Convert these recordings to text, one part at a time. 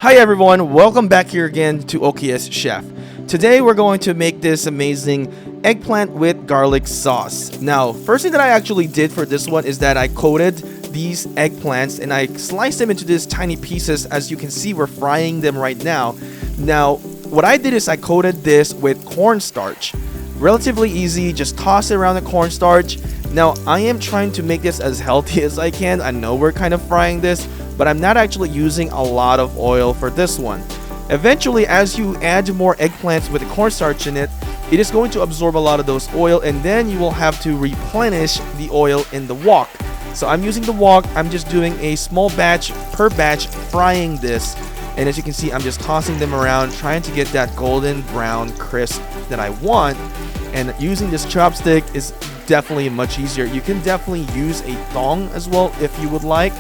Hi everyone, welcome back here again to OKS Chef. Today we're going to make this amazing eggplant with garlic sauce. Now, first thing that I actually did for this one is that I coated these eggplants and I sliced them into these tiny pieces. As you can see, we're frying them right now. Now, what I did is I coated this with cornstarch. Relatively easy, just toss it around the cornstarch. Now, I am trying to make this as healthy as I can. I know we're kind of frying this, but I'm not actually using a lot of oil for this one. Eventually, as you add more eggplants with the cornstarch in it, it is going to absorb a lot of those oil, and then you will have to replenish the oil in the wok. So I'm using the wok. I'm just doing a small batch per batch frying this, and as you can see, I'm just tossing them around, trying to get that golden brown crisp that I want. And using this chopstick is definitely much easier. You can definitely use a thong as well if you would like,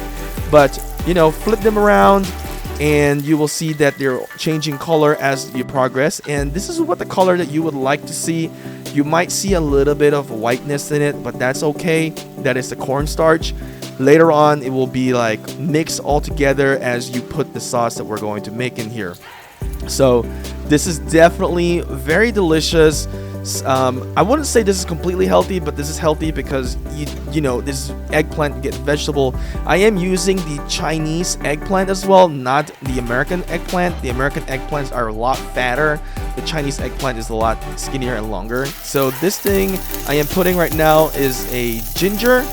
but you know, flip them around and you will see that they're changing color as you progress, and this is what the color that you would like to see. You might see a little bit of whiteness in it, but that's okay. That is the cornstarch. Later on it will be like mixed all together as you put the sauce that we're going to make in here. So this is definitely very delicious. I wouldn't say this is completely healthy, but this is healthy because you know, this eggplant, you get vegetable. I am using the Chinese eggplant as well, not the American eggplant. The American eggplants are a lot fatter. The Chinese eggplant is a lot skinnier and longer. So this thing I am putting right now is a ginger.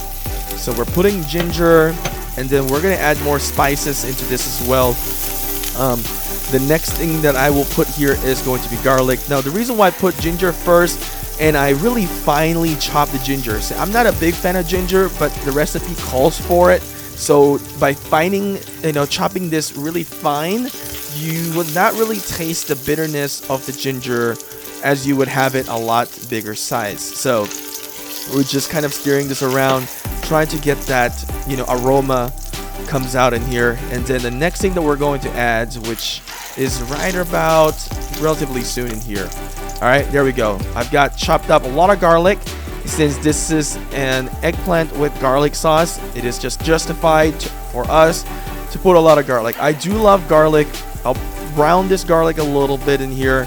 So we're putting ginger, and then we're gonna add more spices into this as well. The next thing that I will put here is going to be garlic. Now, the reason why I put ginger first, and I really finely chop the ginger. So I'm not a big fan of ginger, but the recipe calls for it. So by chopping this really fine, you would not really taste the bitterness of the ginger as you would have it a lot bigger size. So we're just kind of stirring this around, trying to get that, you know, aroma comes out in here. And then the next thing that we're going to add, which is right about relatively soon in here. All right, there we go. I've got chopped up a lot of garlic. Since this is an eggplant with garlic sauce, it is just justified for us to put a lot of garlic. I do love garlic. I'll brown this garlic a little bit in here,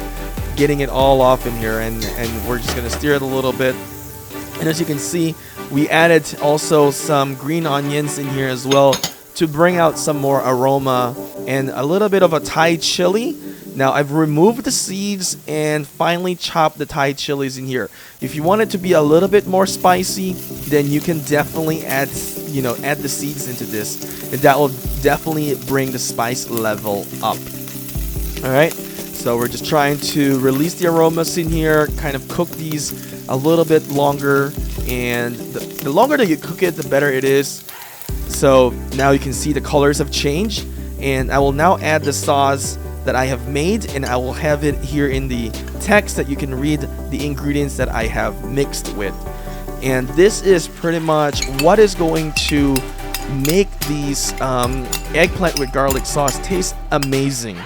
getting it all off in here, and we're just gonna stir it a little bit. And as you can see, we added also some green onions in here as well to bring out some more aroma, and a little bit of a Thai chili. Now I've removed the seeds and finally chopped the Thai chilies in here. If you want it to be a little bit more spicy, then you can definitely add the seeds into this, and that will definitely bring the spice level up. All right, so we're just trying to release the aromas in here, kind of cook these a little bit longer, and the longer that you cook it, the better it is. So now you can see the colors have changed, and I will now add the sauce that I have made, and I will have it here in the text that you can read the ingredients that I have mixed with. And this is pretty much what is going to make these eggplant with garlic sauce taste amazing.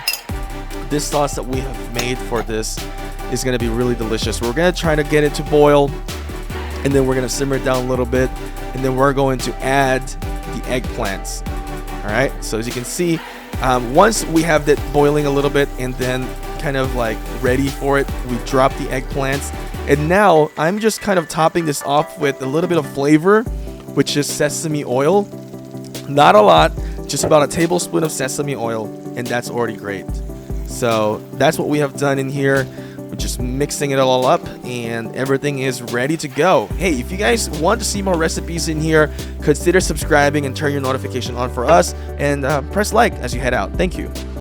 This sauce that we have made for this is going to be really delicious. We're going to try to get it to boil, and then we're going to simmer it down a little bit, and then we're going to add the eggplants. All right, so as you can see, once we have that boiling a little bit and then kind of like ready for it, we drop the eggplants, and now I'm just kind of topping this off with a little bit of flavor, which is sesame oil. Not a lot, just about a tablespoon of sesame oil, and that's already great. So that's what we have done in here. We're just mixing it all up, and everything is ready to go. Hey, if you guys want to see more recipes in here, consider subscribing and turn your notification on for us, and press like as you head out. Thank you.